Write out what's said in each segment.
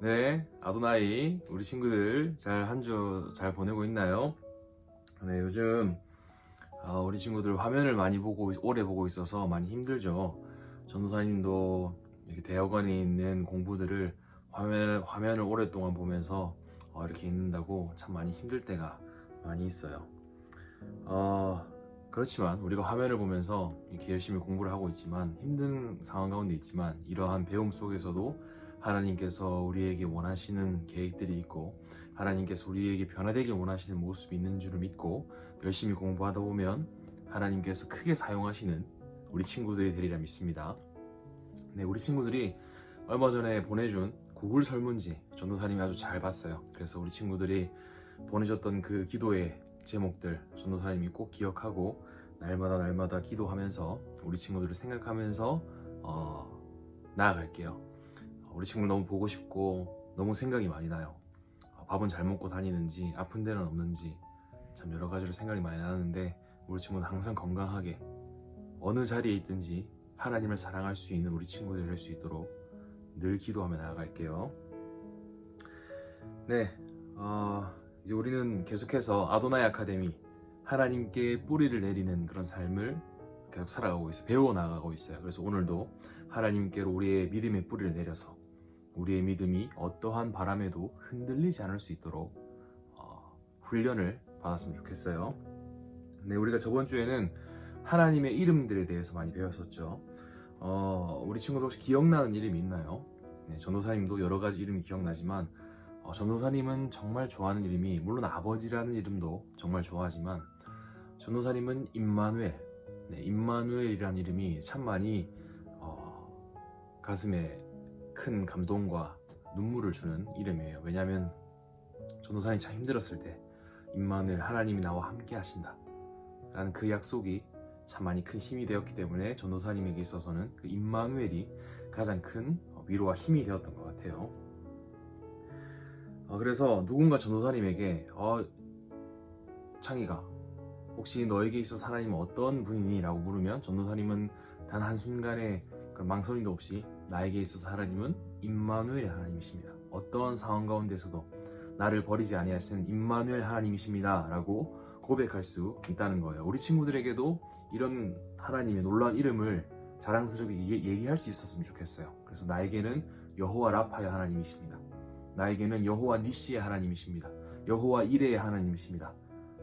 네, 아도나이, 우리 친구들 한 주 잘 보내고 있나요? 네, 요즘 우리 친구들 화면을 많이 오래 보고 있어서 많이 힘들죠. 전도사님도 이렇게 대학원에 있는 공부들을 화면을 오랫동안 보면서 이렇게 있는다고 참 많이 힘들 때가 많이 있어요. 어, 그렇지만 우리가 화면을 보면서 이렇게 열심히 공부를 하고 있지만 힘든 상황 가운데 있지만 이러한 배움 속에서도 하나님께서 우리에게 원하시는 계획들이 있고 하나님께서 우리에게 변화되길 원하시는 모습이 있는 줄을 믿고 열심히 공부하다 보면 하나님께서 크게 사용하시는 우리 친구들이 되리라 믿습니다. 네, 우리 친구들이 얼마 전에 보내준 구글 설문지 전도사님이 아주 잘 봤어요. 그래서 우리 친구들이 보내줬던 그 기도의 제목들 전도사님이 꼭 기억하고 날마다 기도하면서 우리 친구들을 생각하면서 나아갈게요. 우리 친구를 너무 보고 싶고 너무 생각이 많이 나요. 밥은 잘 먹고 다니는지 아픈 데는 없는지 참 여러 가지로 생각이 많이 나는데 우리 친구는 항상 건강하게 어느 자리에 있든지 하나님을 사랑할 수 있는 우리 친구들이 될 수 있도록 늘 기도하며 나아갈게요. 네, 이제 우리는 계속해서 아도나이 아카데미 하나님께 뿌리를 내리는 그런 삶을 계속 살아가고 있어요. 배워 나가고 있어요. 그래서 오늘도 하나님께로 우리의 믿음의 뿌리를 내려서 우리의 믿음이 어떠한 바람에도 흔들리지 않을 수 있도록 훈련을 받았으면 좋겠어요. 네, 우리가 저번 주에는 하나님의 이름들에 대해서 많이 배웠었죠. 우리 친구들 혹시 기억나는 이름이 있나요? 네, 전도사님도 여러 가지 이름이 기억나지만 전도사님은 정말 좋아하는 이름이 물론 아버지라는 이름도 정말 좋아하지만 전도사님은 임마누엘, 네, 임마누엘이라는 이름이 참 많이 가슴에 큰 감동과 눈물을 주는 이름이에요. 왜냐하면 전도사님이 참 힘들었을 때 임마누엘 하나님이 나와 함께 하신다 라는 그 약속이 참 많이 큰 힘이 되었기 때문에 전도사님에게 있어서는 그 임마누엘이 가장 큰 위로와 힘이 되었던 것 같아요. 그래서 누군가 전도사님에게 창희가 혹시 너에게 있어서 하나님은 어떤 분이니? 라고 물으면 전도사님은 단 한순간의 그런 망설임도 없이 나에게 있어서 하나님은 임마누엘 하나님이십니다. 어떤 상황 가운데서도 나를 버리지 아니하시는 임마누엘 하나님이십니다 라고 고백할 수 있다는 거예요. 우리 친구들에게도 이런 하나님의 놀라운 이름을 자랑스럽게 얘기할 수 있었으면 좋겠어요. 그래서 나에게는 여호와 라파의 하나님이십니다. 나에게는 여호와 니시의 하나님이십니다. 여호와 이레의 하나님이십니다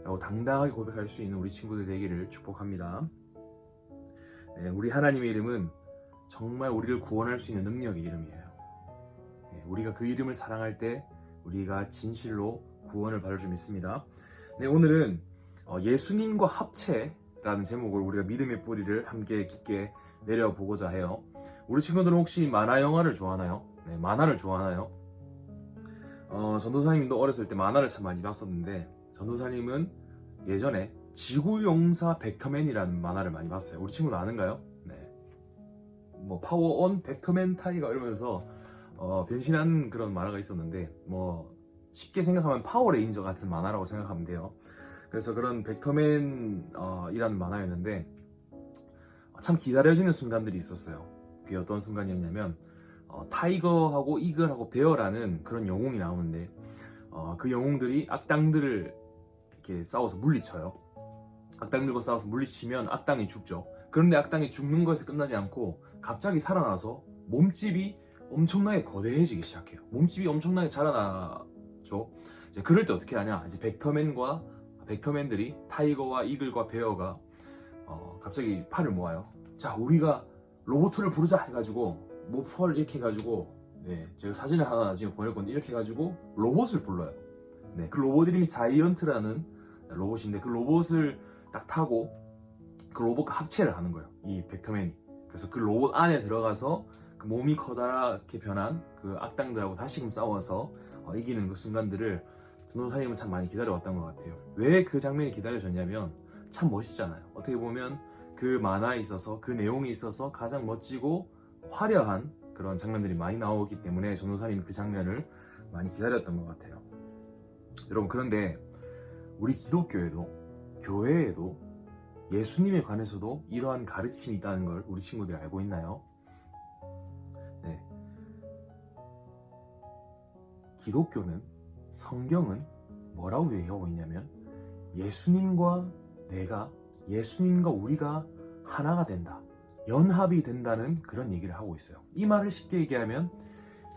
라고 당당하게 고백할 수 있는 우리 친구들 되기를 축복합니다. 네, 우리 하나님의 이름은 정말 우리를 구원할 수 있는 능력의 이름이에요. 네, 우리가 그 이름을 사랑할 때 우리가 진실로 구원을 받을 줄 믿습니다. 네, 오늘은 예수님과 합체라는 제목으로 우리가 믿음의 뿌리를 함께 깊게 내려보고자 해요. 우리 친구들은 혹시 만화 영화를 좋아하나요? 네, 만화를 좋아하나요? 전도사님도 어렸을 때 만화를 참 많이 봤었는데 전도사님은 예전에 지구용사 벡터맨이라는 만화를 많이 봤어요. 우리 친구는 아는가요? 네. 뭐 파워온 벡터맨 타이거 이러면서 변신한 그런 만화가 있었는데 뭐 쉽게 생각하면 파워레인저 같은 만화라고 생각하면 돼요. 그래서 그런 벡터맨 이라는 만화였는데 참 기다려지는 순간들이 있었어요. 그게 어떤 순간이었냐면 타이거하고 이글하고 베어라는 그런 영웅이 나오는데 그 영웅들이 악당들을 이렇게 싸워서 물리쳐요. 악당들과 싸워서 물리치면 악당이 죽죠. 그런데 악당이 죽는 것에 끝나지 않고 갑자기 살아나서 몸집이 엄청나게 거대해지기 시작해요. 몸집이 엄청나게 자라나죠. 이제 그럴 때 어떻게 하냐? 이제 벡터맨들이 타이거와 이글과 베어가 갑자기 팔을 모아요. 자, 우리가 로봇을 부르자 해가지고 모펄 이렇게 해가지고 제가 사진을 하나 지금 보낼 건데 이렇게 해가지고 로봇을 불러요. 네, 그 로봇 이름이 자이언트라는 로봇인데 그 로봇을 딱 타고 그 로봇과 합체를 하는 거예요. 이 벡터맨이. 그래서 그 로봇 안에 들어가서 그 몸이 커다랗게 변한 그 악당들하고 다시금 싸워서 이기는 그 순간들을 전도사님은 참 많이 기다려왔던 것 같아요. 왜 그 장면이 기다려졌냐면 참 멋있잖아요. 어떻게 보면 그 만화에 있어서 그 내용에 있어서 가장 멋지고 화려한 그런 장면들이 많이 나오기 때문에 전도사님이 그 장면을 많이 기다렸던 것 같아요. 여러분, 그런데 우리 기독교에도 교회에도 예수님에 관해서도 이러한 가르침이 있다는 걸 우리 친구들이 알고 있나요? 네. 기독교는, 성경은 뭐라고 얘기하고 있냐면 예수님과 내가, 예수님과 우리가 하나가 된다, 연합이 된다는 그런 얘기를 하고 있어요. 이 말을 쉽게 얘기하면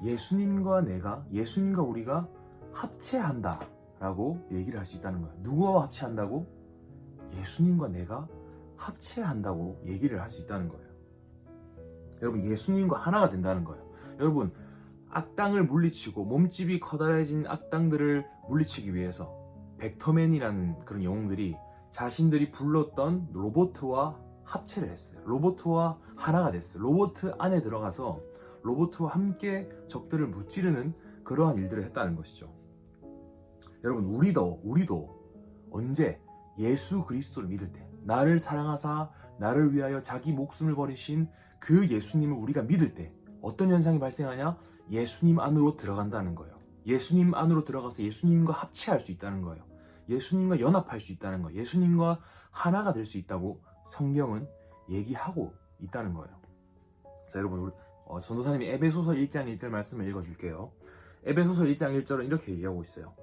예수님과 내가, 예수님과 우리가 합체한다 라고 얘기를 할 수 있다는 거예요. 누구와 합체한다고? 예수님과 내가 합체한다고 얘기를 할 수 있다는 거예요. 여러분, 예수님과 하나가 된다는 거예요. 여러분, 악당을 물리치고 몸집이 커다래진 악당들을 물리치기 위해서 벡터맨이라는 그런 영웅들이 자신들이 불렀던 로봇과 합체를 했어요. 로봇과 하나가 됐어요. 로봇 안에 들어가서 로봇과 함께 적들을 무찌르는 그러한 일들을 했다는 것이죠. 여러분, 우리도 언제 예수 그리스도를 믿을 때, 나를 사랑하사 나를 위하여 자기 목숨을 버리신 그 예수님을 우리가 믿을 때 어떤 현상이 발생하냐? 예수님 안으로 들어간다는 거예요. 예수님 안으로 들어가서 예수님과 합체할 수 있다는 거예요. 예수님과 연합할 수 있다는 거예요. 예수님과 하나가 될 수 있다고 성경은 얘기하고 있다는 거예요. 자, 여러분, 전도사님이 에베소서 1장 1절 말씀을 읽어줄게요. 에베소서 1장 1절은 이렇게 얘기하고 있어요.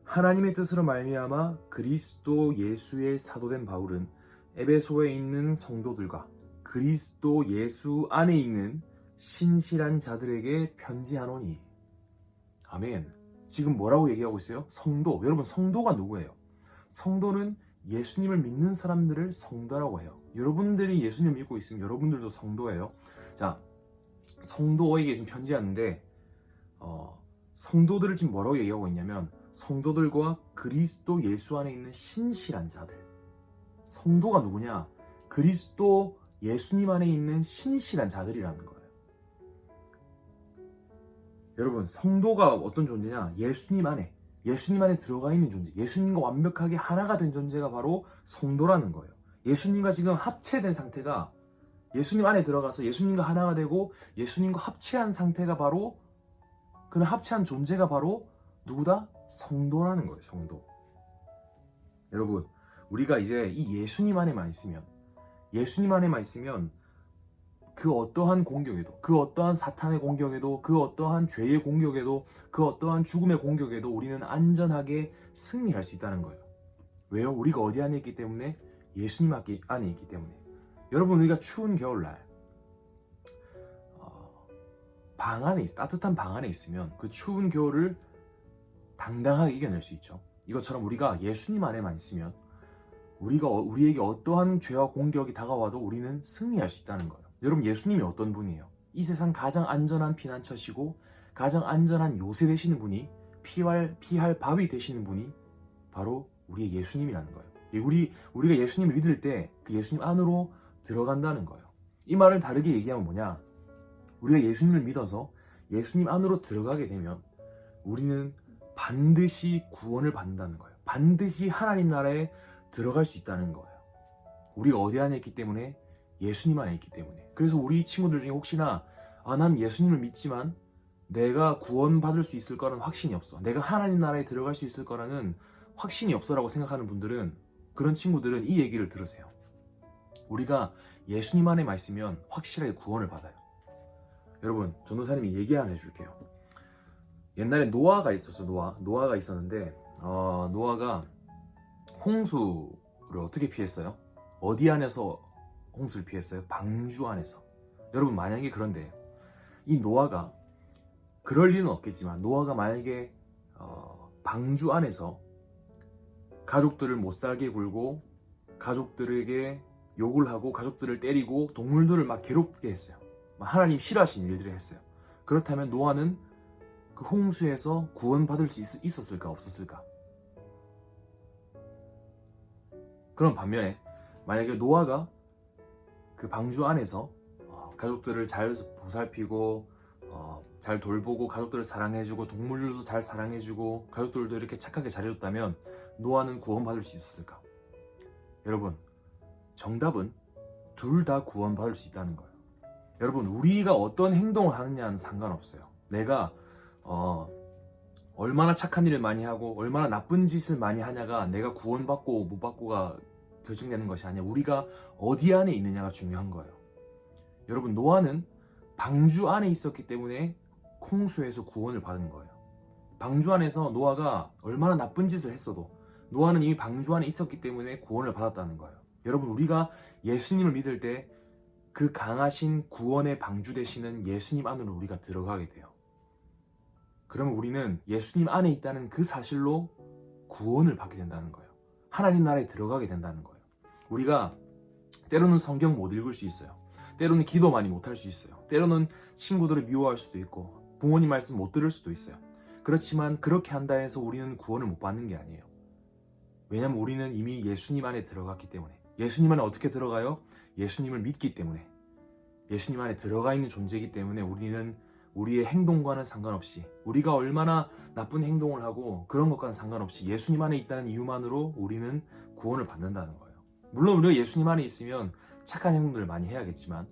하나님의 뜻으로 말미암아 그리스도 예수의 사도된 바울은 에베소에 있는 성도들과 그리스도 예수 안에 있는 신실한 자들에게 편지하노니. 아멘. 지금 뭐라고 얘기하고 있어요? 성도. 여러분, 성도가 누구예요? 성도는 예수님을 믿는 사람들을 성도라고 해요. 여러분들이 예수님을 믿고 있으면 여러분들도 성도예요. 자, 성도에게 지금 편지하는데 성도들을 지금 뭐라고 얘기하고 있냐면 성도들과 그리스도 예수 안에 있는 신실한 자들. 성도가 누구냐? 그리스도 예수님 안에 있는 신실한 자들이라는 거예요. 여러분, 성도가 어떤 존재냐? 예수님 안에 들어가 있는 존재, 예수님과 완벽하게 하나가 된 존재가 바로 성도라는 거예요. 예수님과 지금 합체된 상태가, 예수님 안에 들어가서 예수님과 하나가 되고 예수님과 합체한 상태가 바로, 그런 합체한 존재가 바로 누구다? 성도라는 거예요. 성도. 여러분, 우리가 이제 이 예수님 안에만 있으면 그 어떠한 공격에도, 그 어떠한 사탄의 공격에도, 그 어떠한 죄의 공격에도, 그 어떠한 죽음의 공격에도 우리는 안전하게 승리할 수 있다는 거예요. 왜요? 우리가 어디 안에 있기 때문에? 예수님 안에 있기 때문에. 여러분, 우리가 추운 겨울날 따뜻한 방 안에 있으면 그 추운 겨울을 당당하게 이겨낼 수 있죠. 이것처럼 우리가 예수님 안에만 있으면 우리에게 어떠한 죄와 공격이 다가와도 우리는 승리할 수 있다는 거예요. 여러분, 예수님이 어떤 분이에요? 이 세상 가장 안전한 피난처시고 가장 안전한 요새 되시는 분이, 피할 바위 되시는 분이 바로 우리의 예수님이라는 거예요. 우리가 예수님을 믿을 때 그 예수님 안으로 들어간다는 거예요. 이 말을 다르게 얘기하면 뭐냐? 우리가 예수님을 믿어서 예수님 안으로 들어가게 되면 우리는 반드시 구원을 받는다는 거예요. 반드시 하나님 나라에 들어갈 수 있다는 거예요. 우리가 어디 안에 있기 때문에? 예수님 안에 있기 때문에. 그래서 우리 친구들 중에 혹시나 난 예수님을 믿지만 내가 구원받을 수 있을 거라는 확신이 없어, 내가 하나님 나라에 들어갈 수 있을 거라는 확신이 없어라고 생각하는 분들은, 그런 친구들은 이 얘기를 들으세요. 우리가 예수님 안에만 있으면 확실하게 구원을 받아요. 여러분, 전도사님이 얘기 하나 해줄게요. 옛날에 노아가 있었어. 노아가 있었는데 노아가 홍수를 어떻게 피했어요? 어디 안에서 홍수를 피했어요? 방주 안에서. 여러분, 만약에 그런데 이 노아가, 그럴 리는 없겠지만 노아가 만약에 방주 안에서 가족들을 못 살게 굴고 가족들에게 욕을 하고 가족들을 때리고 동물들을 막 괴롭게 했어요. 하나님 싫어하시는 일들을 했어요. 그렇다면 노아는 그 홍수에서 구원받을 수 있었을까 없었을까? 그런 반면에 만약에 노아가 그 방주 안에서 가족들을 잘 보살피고 잘 돌보고 가족들을 사랑해주고 동물들도 잘 사랑해주고 가족들도 이렇게 착하게 잘해줬다면 노아는 구원받을 수 있었을까? 여러분, 정답은 둘 다 구원받을 수 있다는 거예요. 여러분, 우리가 어떤 행동을 하느냐는 상관없어요. 내가 얼마나 착한 일을 많이 하고 얼마나 나쁜 짓을 많이 하냐가 내가 구원받고 못 받고가 결정되는 것이 아니라 우리가 어디 안에 있느냐가 중요한 거예요. 여러분, 노아는 방주 안에 있었기 때문에 홍수에서 구원을 받은 거예요. 방주 안에서 노아가 얼마나 나쁜 짓을 했어도 노아는 이미 방주 안에 있었기 때문에 구원을 받았다는 거예요. 여러분, 우리가 예수님을 믿을 때 그 강하신 구원의 방주 되시는 예수님 안으로 우리가 들어가게 돼요. 그러면 우리는 예수님 안에 있다는 그 사실로 구원을 받게 된다는 거예요. 하나님 나라에 들어가게 된다는 거예요. 우리가 때로는 성경 못 읽을 수 있어요. 때로는 기도 많이 못 할 수 있어요. 때로는 친구들을 미워할 수도 있고 부모님 말씀 못 들을 수도 있어요. 그렇지만 그렇게 한다 해서 우리는 구원을 못 받는 게 아니에요. 왜냐하면 우리는 이미 예수님 안에 들어갔기 때문에. 예수님 안에 어떻게 들어가요? 예수님을 믿기 때문에. 예수님 안에 들어가 있는 존재이기 때문에 우리는 우리의 행동과는 상관없이, 우리가 얼마나 나쁜 행동을 하고 그런 것과는 상관없이 예수님 안에 있다는 이유만으로 우리는 구원을 받는다는 거예요. 물론 우리가 예수님 안에 있으면 착한 행동들을 많이 해야겠지만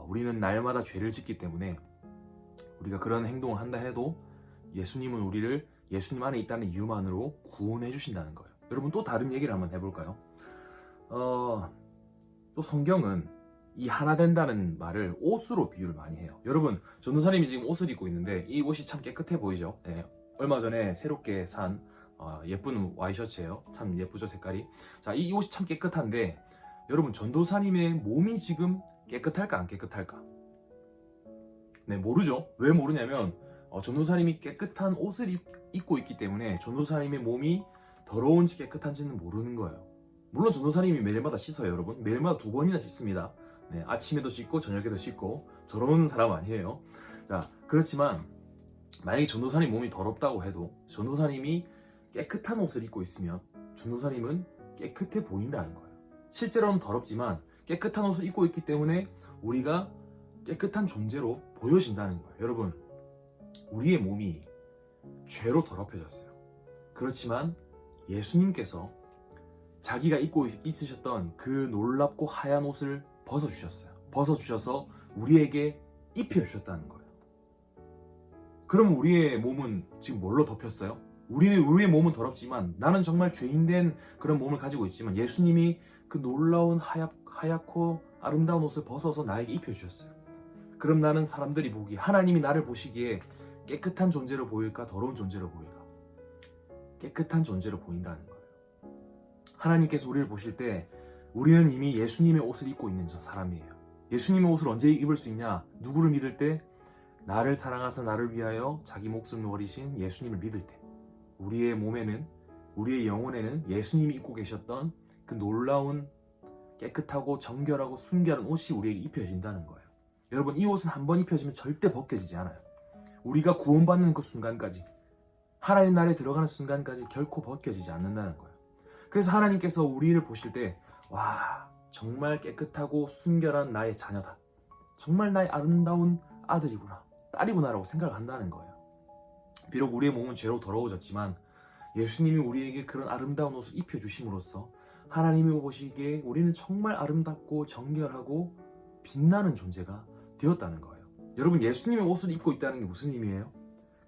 우리는 날마다 죄를 짓기 때문에 우리가 그런 행동을 한다 해도 예수님은 우리를 예수님 안에 있다는 이유만으로 구원해 주신다는 거예요. 여러분, 또 다른 얘기를 한번 해볼까요? 또 성경은 이 하나 된다는 말을 옷으로 비유를 많이 해요. 여러분, 전도사님이 지금 옷을 입고 있는데 이 옷이 참 깨끗해 보이죠? 네, 얼마 전에 새롭게 산 예쁜 와이셔츠예요. 참 예쁘죠, 색깔이? 자, 이 옷이 참 깨끗한데 여러분, 전도사님의 몸이 지금 깨끗할까 안 깨끗할까? 네, 모르죠. 왜 모르냐면 전도사님이 깨끗한 옷을 입고 있기 때문에 전도사님의 몸이 더러운지 깨끗한지는 모르는 거예요. 물론 전도사님이 매일마다 씻어요, 여러분. 매일마다 2번이나 씻습니다. 네, 아침에도 씻고 저녁에도 씻고 더러운 사람 아니에요. 자, 그렇지만 만약에 전도사님 몸이 더럽다고 해도 전도사님이 깨끗한 옷을 입고 있으면 전도사님은 깨끗해 보인다는 거예요. 실제로는 더럽지만 깨끗한 옷을 입고 있기 때문에 우리가 깨끗한 존재로 보여진다는 거예요. 여러분, 우리의 몸이 죄로 더럽혀졌어요. 그렇지만 예수님께서 자기가 입고 있으셨던 그 놀랍고 하얀 옷을 벗어주셨어요. 벗어주셔서 우리에게 입혀주셨다는 거예요. 그럼 우리의 몸은 지금 뭘로 덮였어요? 우리의 몸은 더럽지만 나는 정말 죄인된 그런 몸을 가지고 있지만 예수님이 그 놀라운 하얗고 아름다운 옷을 벗어서 나에게 입혀주셨어요. 그럼 나는 사람들이 보기에, 하나님이 나를 보시기에 깨끗한 존재로 보일까, 더러운 존재로 보일까? 깨끗한 존재로 보인다는 거예요. 하나님께서 우리를 보실 때 우리는 이미 예수님의 옷을 입고 있는 저 사람이에요. 예수님의 옷을 언제 입을 수 있냐? 누구를 믿을 때? 나를 사랑하사 나를 위하여 자기 목숨을 버리신 예수님을 믿을 때, 우리의 몸에는, 우리의 영혼에는 예수님이 입고 계셨던 그 놀라운 깨끗하고 정결하고 순결한 옷이 우리에게 입혀진다는 거예요. 여러분, 이 옷은 한번 입혀지면 절대 벗겨지지 않아요. 우리가 구원받는 그 순간까지, 하나님 나라에 들어가는 순간까지 결코 벗겨지지 않는다는 거예요. 그래서 하나님께서 우리를 보실 때, 와, 정말 깨끗하고 순결한 나의 자녀다. 정말 나의 아름다운 아들이구나, 딸이구나라고 생각을 한다는 거예요. 비록 우리의 몸은 죄로 더러워졌지만 예수님이 우리에게 그런 아름다운 옷을 입혀주심으로써 하나님이 보시기에 우리는 정말 아름답고 정결하고 빛나는 존재가 되었다는 거예요. 여러분, 예수님의 옷을 입고 있다는 게 무슨 의미예요?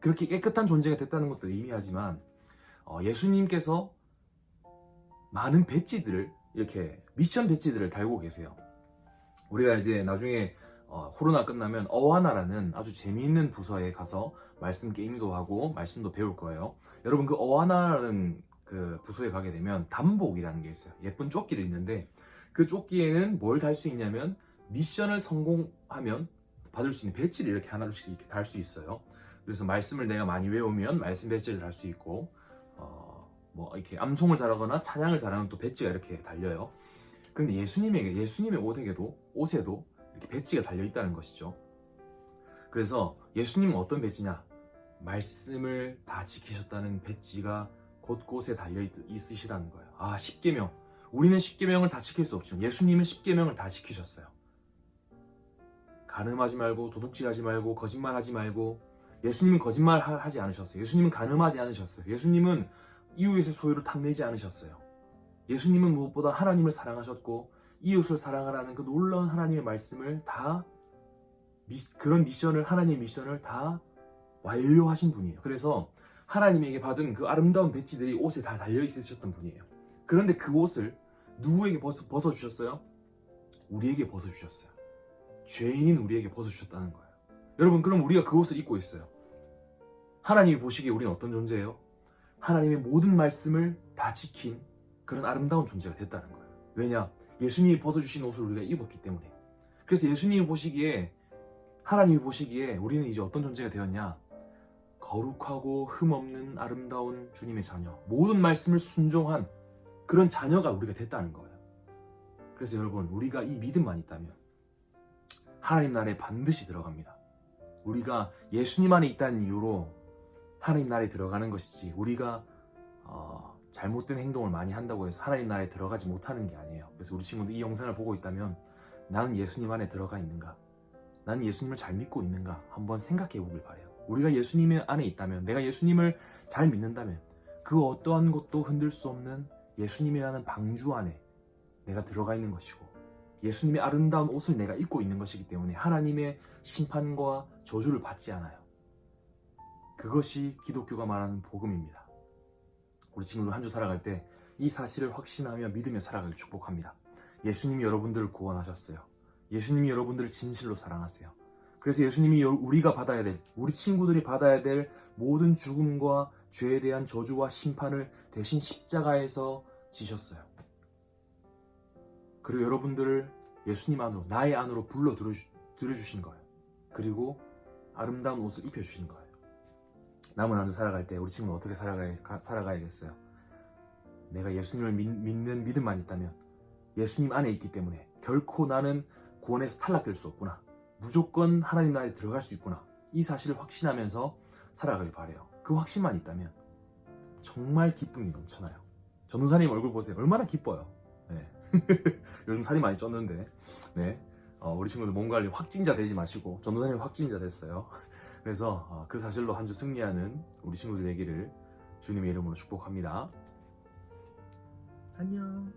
그렇게 깨끗한 존재가 됐다는 것도 의미하지만 예수님께서 많은 배지들을, 이렇게 미션 배지들을 달고 계세요. 우리가 이제 나중에 코로나 끝나면 어와나라는 아주 재미있는 부서에 가서 말씀 게임도 하고 말씀도 배울 거예요. 여러분, 그 어와나라는 그 부서에 가게 되면 단복이라는 게 있어요. 예쁜 조끼를 있는데 그 조끼에는 뭘 달 수 있냐면 미션을 성공하면 받을 수 있는 배지를 이렇게 하나씩 이렇게 달 수 있어요. 그래서 말씀을 내가 많이 외우면 말씀 배지를 달 수 있고 뭐 이렇게 암송을 잘하거나 찬양을 잘하면 또 배지가 이렇게 달려요. 그런데 예수님의 옷에도 이렇게 배지가 달려 있다는 것이죠. 그래서 예수님은 어떤 배지냐? 말씀을 다 지키셨다는 배지가 곳곳에 달려 있으시다는 거예요. 아, 십계명. 우리는 십계명을 다 지킬 수 없지만 예수님은 십계명을 다 지키셨어요. 간음하지 말고, 도둑질하지 말고, 거짓말하지 말고. 예수님은 거짓말하지 않으셨어요. 예수님은 간음하지 않으셨어요. 예수님은 이웃의 소유를 탐내지 않으셨어요. 예수님은 무엇보다 하나님을 사랑하셨고 이웃을 사랑하라는 그 놀라운 하나님의 말씀을 다, 그런 미션을, 하나님의 미션을 다 완료하신 분이에요. 그래서 하나님에게 받은 그 아름다운 배지들이 옷에 다 달려 있으셨던 분이에요. 그런데 그 옷을 누구에게 벗어주셨어요? 우리에게 벗어주셨어요. 죄인인 우리에게 벗어주셨다는 거예요. 여러분, 그럼 우리가 그 옷을 입고 있어요. 하나님이 보시기에 우리는 어떤 존재예요? 하나님의 모든 말씀을 다 지킨 그런 아름다운 존재가 됐다는 거예요. 왜냐? 예수님이 벗어주신 옷을 우리가 입었기 때문에. 그래서 예수님이 보시기에, 하나님이 보시기에 우리는 이제 어떤 존재가 되었냐? 거룩하고 흠없는 아름다운 주님의 자녀, 모든 말씀을 순종한 그런 자녀가 우리가 됐다는 거예요. 그래서 여러분, 우리가 이 믿음만 있다면 하나님 나라에 반드시 들어갑니다. 우리가 예수님 안에 있다는 이유로 하나님 나라에 들어가는 것이지, 우리가 잘못된 행동을 많이 한다고 해서 하나님 나라에 들어가지 못하는 게 아니에요. 그래서 우리 친구들 이 영상을 보고 있다면 나는 예수님 안에 들어가 있는가? 나는 예수님을 잘 믿고 있는가? 한번 생각해 보길 바래요. 우리가 예수님 안에 있다면, 내가 예수님을 잘 믿는다면 그 어떠한 것도 흔들 수 없는 예수님이라는 방주 안에 내가 들어가 있는 것이고, 예수님의 아름다운 옷을 내가 입고 있는 것이기 때문에 하나님의 심판과 저주를 받지 않아요. 그것이 기독교가 말하는 복음입니다. 우리 친구들 한 주 살아갈 때 이 사실을 확신하며 믿으며 살아가길 축복합니다. 예수님이 여러분들을 구원하셨어요. 예수님이 여러분들을 진실로 사랑하세요. 그래서 예수님이 우리가 받아야 될, 우리 친구들이 받아야 될 모든 죽음과 죄에 대한 저주와 심판을 대신 십자가에서 지셨어요. 그리고 여러분들을 예수님 안으로, 나의 안으로 불러 들여주신 거예요. 그리고 아름다운 옷을 입혀주신 거예요. 남은 한 주 살아갈 때 우리 친구는 어떻게 살아가야겠어요? 내가 예수님을 믿는 믿음만 있다면, 예수님 안에 있기 때문에 결코 나는 구원에서 탈락될 수 없구나, 무조건 하나님 나라에 들어갈 수 있구나, 이 사실을 확신하면서 살아가길 바래요. 그 확신만 있다면 정말 기쁨이 넘쳐나요. 전도사님 얼굴 보세요. 얼마나 기뻐요. 네. 요즘 살이 많이 쪘는데, 네. 우리 친구들 몸 관리 확진자 되지 마시고, 전도사님 확진자 됐어요. 그래서 그 사실로 한 주 승리하는 우리 친구들 되기를 주님의 이름으로 축복합니다. 안녕.